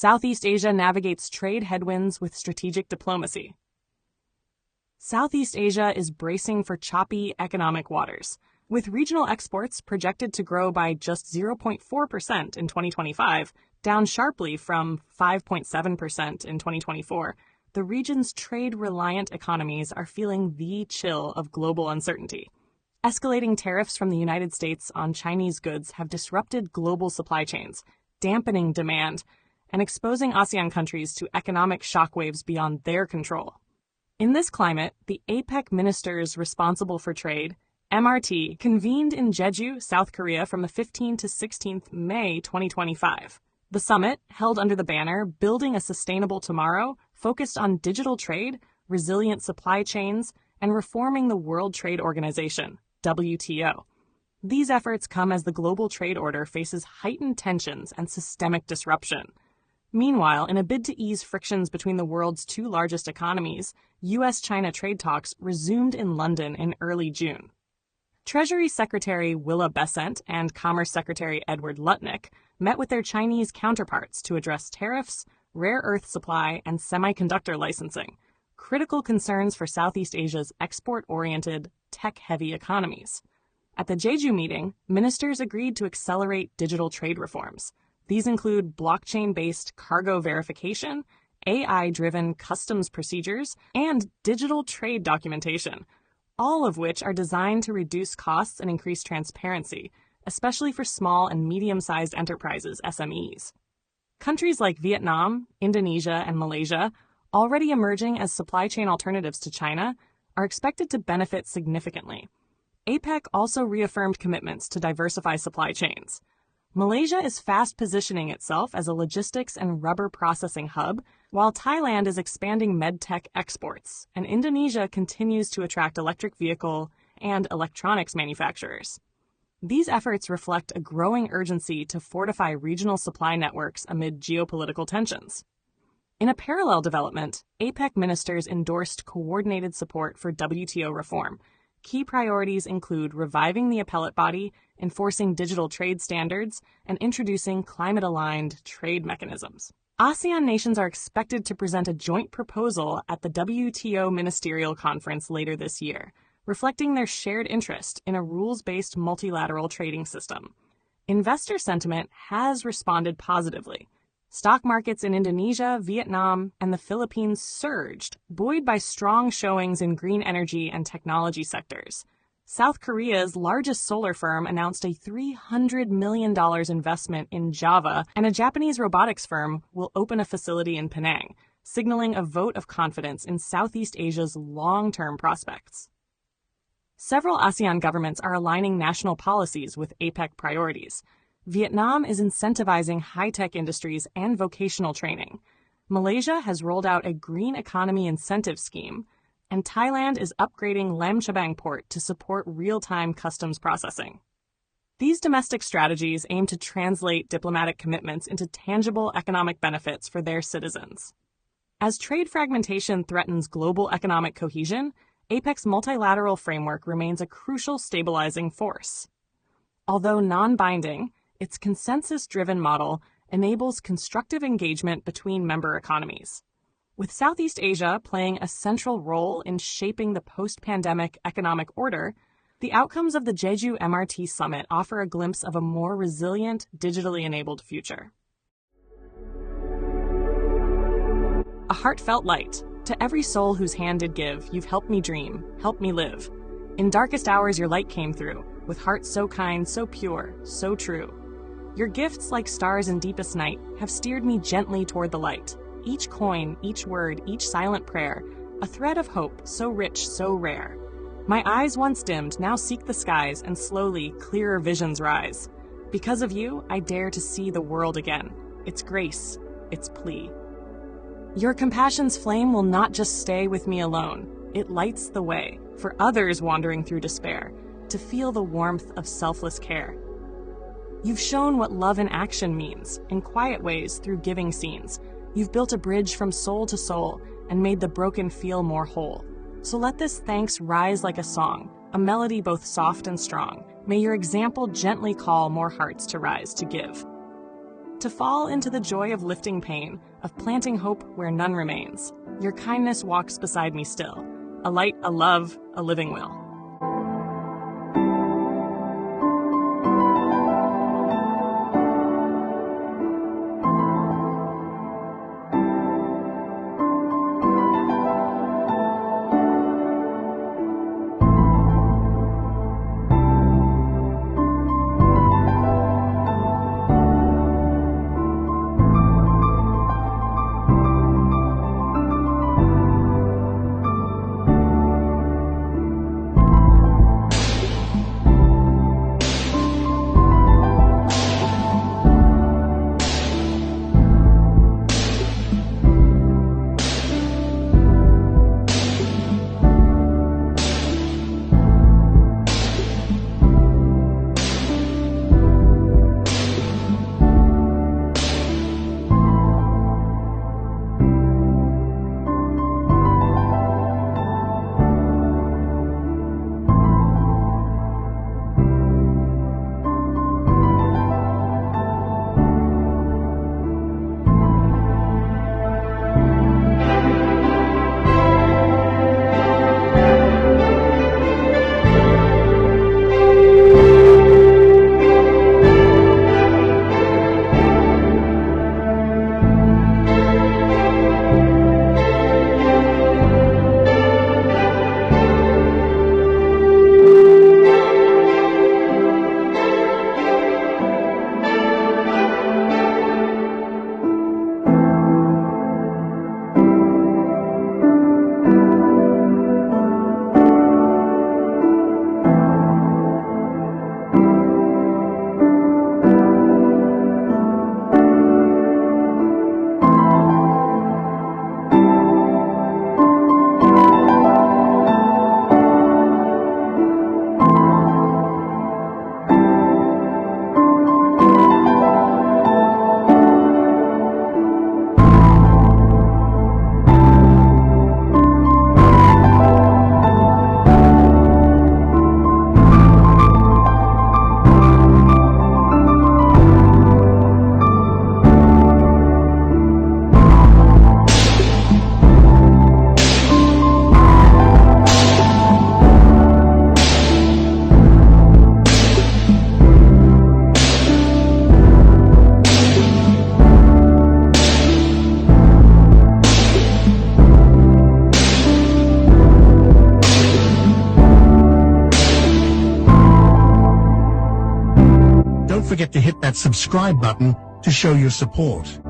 Southeast Asia navigates trade headwinds with strategic diplomacy. Southeast Asia is bracing for choppy economic waters, with regional exports projected to grow by just 0.4% in 2025, down sharply from 5.7% in 2024. The region's trade-reliant economies are feeling the chill of global uncertainty. Escalating tariffs from the United States on Chinese goods have disrupted global supply chains, dampening demand, and exposing ASEAN countries to economic shockwaves beyond their control. In this climate, the APEC Ministers Responsible for Trade, MRT, convened in Jeju, South Korea from the 15th to 16th May 2025. The summit, held under the banner Building a Sustainable Tomorrow, focused on digital trade, resilient supply chains, and reforming the World Trade Organization, WTO. These efforts come as the global trade order faces heightened tensions and systemic disruption. Meanwhile, in a bid to ease frictions between the world's two largest economies, U.S.-China trade talks resumed in London in early June. Treasury Secretary Willa Besant and Commerce Secretary Edward Lutnick met with their Chinese counterparts to address tariffs, rare earth supply, and semiconductor licensing, critical concerns for Southeast Asia's export-oriented, tech-heavy economies. At the Jeju meeting, ministers agreed to accelerate digital trade reforms. These include blockchain-based cargo verification, AI-driven customs procedures, and digital trade documentation, all of which are designed to reduce costs and increase transparency, especially for small and medium-sized enterprises, SMEs. Countries like Vietnam, Indonesia, and Malaysia, already emerging as supply chain alternatives to China, are expected to benefit significantly. APEC also reaffirmed commitments to diversify supply chains. Malaysia is fast positioning itself as a logistics and rubber processing hub, while Thailand is expanding medtech exports, and Indonesia continues to attract electric vehicle and electronics manufacturers. These efforts reflect a growing urgency to fortify regional supply networks amid geopolitical tensions. In a parallel development, APEC ministers endorsed coordinated support for WTO reform. Key priorities include reviving the appellate body, enforcing digital trade standards, and introducing climate-aligned trade mechanisms. ASEAN nations are expected to present a joint proposal at the WTO Ministerial Conference later this year, reflecting their shared interest in a rules-based multilateral trading system. Investor sentiment has responded positively. Stock markets in Indonesia, Vietnam, and the Philippines surged, buoyed by strong showings in green energy and technology sectors. South Korea's largest solar firm announced a $300 million investment in Java, and a Japanese robotics firm will open a facility in Penang, signaling a vote of confidence in Southeast Asia's long-term prospects. Several ASEAN governments are aligning national policies with APEC priorities. Vietnam is incentivizing high-tech industries and vocational training. Malaysia has rolled out a green economy incentive scheme, and Thailand is upgrading Lam Chabang port to support real-time customs processing. These domestic strategies aim to translate diplomatic commitments into tangible economic benefits for their citizens. As trade fragmentation threatens global economic cohesion, APEC's multilateral framework remains a crucial stabilizing force. Although non-binding, its consensus-driven model enables constructive engagement between member economies. With Southeast Asia playing a central role in shaping the post-pandemic economic order, the outcomes of the Jeju MRT summit offer a glimpse of a more resilient, digitally enabled future. A heartfelt light. To every soul whose hand did give, you've helped me dream, helped me live. In darkest hours your light came through, with hearts so kind, so pure, so true. Your gifts, like stars in deepest night, have steered me gently toward the light. Each coin, each word, each silent prayer, a thread of hope so rich, so rare. My eyes once dimmed now seek the skies, and slowly clearer visions rise. Because of you, I dare to see the world again, its grace, its plea. Your compassion's flame will not just stay with me alone. It lights the way for others wandering through despair to feel the warmth of selfless care. You've shown what love in action means, in quiet ways through giving scenes. You've built a bridge from soul to soul and made the broken feel more whole. So let this thanks rise like a song, a melody both soft and strong. May your example gently call more hearts to rise to give. to fall into the joy of lifting pain, of planting hope where none remains. Your kindness walks beside me still, a light, a love, a living will. Don't forget to hit that subscribe button to show your support.